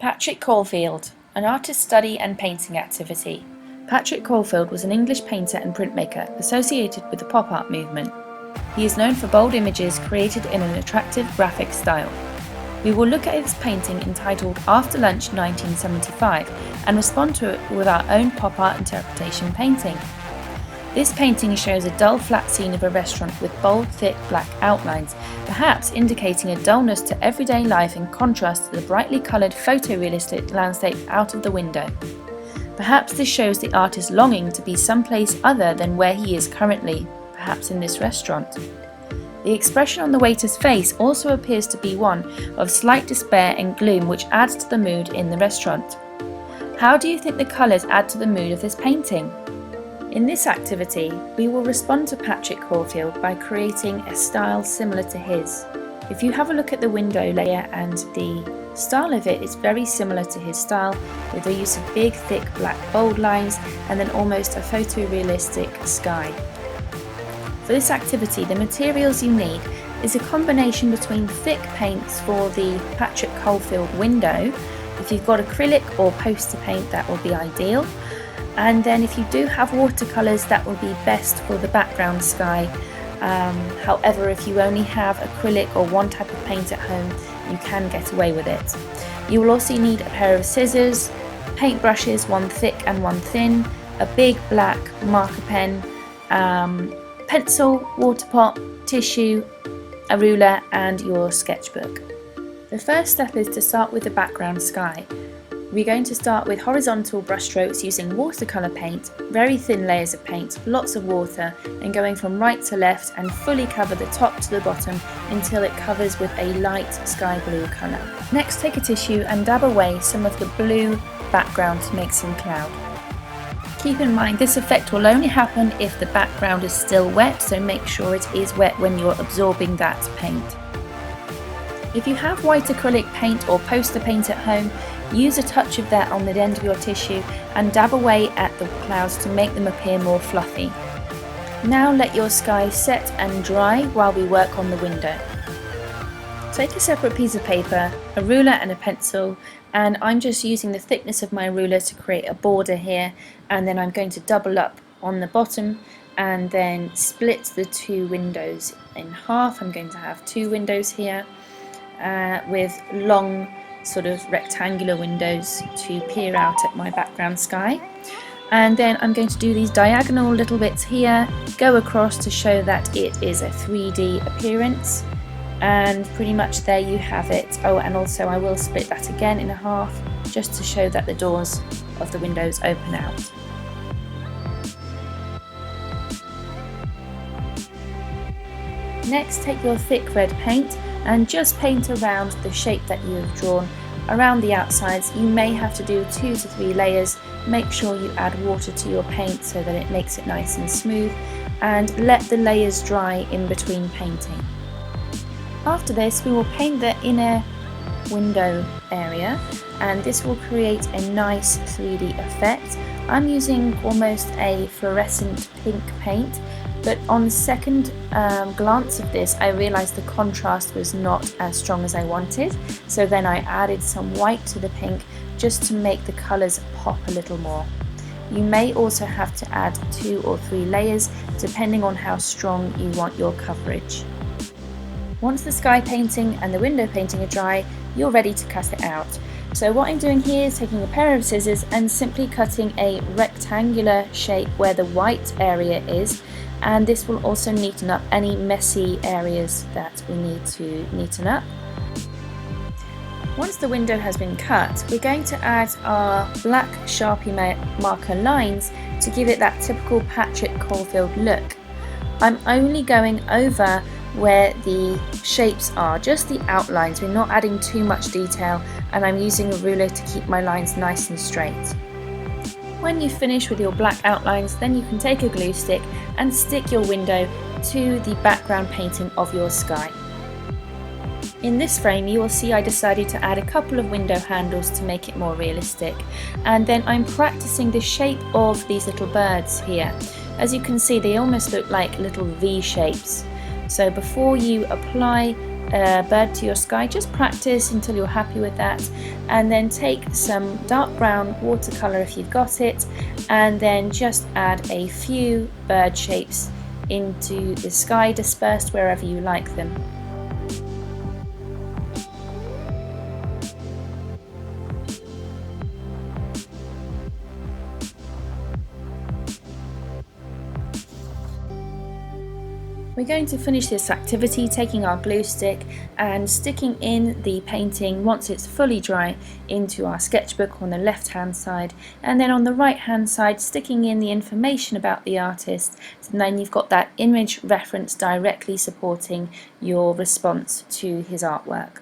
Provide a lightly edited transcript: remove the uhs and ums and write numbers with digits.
Patrick Caulfield, an artist study and painting activity. Patrick Caulfield was an English painter and printmaker associated with the pop art movement. He is known for bold images created in an attractive graphic style. We will look at his painting entitled After Lunch 1975 and respond to it with our own pop art interpretation painting. This painting shows a dull flat scene of a restaurant with bold thick black outlines, perhaps indicating a dullness to everyday life in contrast to the brightly coloured photorealistic landscape out of the window. Perhaps this shows the artist longing to be someplace other than where he is currently, perhaps in this restaurant. The expression on the waiter's face also appears to be one of slight despair and gloom, which adds to the mood in the restaurant. How do you think the colours add to the mood of this painting? In this activity, we will respond to Patrick Caulfield by creating a style similar to his. If you have a look at the window layer and the style of it is very similar to his style, with the use of big, thick, black, bold lines and then almost a photorealistic sky. For this activity, the materials you need is a combination between thick paints for the Patrick Caulfield window. If you've got acrylic or poster paint, that will be ideal. And then if you do have watercolours, that will be best for the background sky. However, if you only have acrylic or one type of paint at home, you can get away with it. You will also need a pair of scissors, paint brushes, one thick and one thin, a big black marker pen, pencil, water pot, tissue, a ruler and your sketchbook. The first step is to start with the background sky. We're going to start with horizontal brushstrokes using watercolour paint, very thin layers of paint, lots of water, and going from right to left and fully cover the top to the bottom until it covers with a light sky blue colour. Next, take a tissue and dab away some of the blue background to make some cloud. Keep in mind this effect will only happen if the background is still wet, so make sure it is wet when you're absorbing that paint. If you have white acrylic paint or poster paint at home, use a touch of that on the end of your tissue and dab away at the clouds to make them appear more fluffy. Now let your sky set and dry while we work on the window. Take a separate piece of paper, a ruler and a pencil, and I'm just using the thickness of my ruler to create a border here, and then I'm going to double up on the bottom and then split the two windows in half. I'm going to have two windows here with long sort of rectangular windows to peer out at my background sky. And then I'm going to do these diagonal little bits here, go across to show that it is a 3D appearance, and pretty much there you have it. Oh, and also I will split that again in half just to show that the doors of the windows open out. Next, take your thick red paint and just paint around the shape that you have drawn around the outsides. You may have to do 2 to 3 layers. Make sure you add water to your paint so that it makes it nice and smooth, and let the layers dry in between painting. After this, we will paint the inner window area, and this will create a nice 3D effect. I'm using almost a fluorescent pink paint, but on second glance of this, I realised the contrast was not as strong as I wanted, so then I added some white to the pink just to make the colours pop a little more. You may also have to add 2 or 3 layers depending on how strong you want your coverage. Once the sky painting and the window painting are dry, you're ready to cut it out. So what I'm doing here is taking a pair of scissors and simply cutting a rectangular shape where the white area is, and this will also neaten up any messy areas that we need to neaten up. Once the window has been cut, we're going to add our black Sharpie marker lines to give it that typical Patrick Caulfield look. I'm only going over where the shapes are, just the outlines. We're not adding too much detail, and I'm using a ruler to keep my lines nice and straight. When you finish with your black outlines, then you can take a glue stick and stick your window to the background painting of your sky. In this frame, you will see I decided to add a couple of window handles to make it more realistic, and then I'm practicing the shape of these little birds here. As you can see, they almost look like little V shapes. So before you apply a bird to your sky, just practice until you're happy with that, and then take some dark brown watercolour if you've got it, and then just add a few bird shapes into the sky, dispersed wherever you like them. We're going to finish this activity taking our glue stick and sticking in the painting once it's fully dry into our sketchbook on the left hand side, and then on the right hand side sticking in the information about the artist, and then you've got that image reference directly supporting your response to his artwork.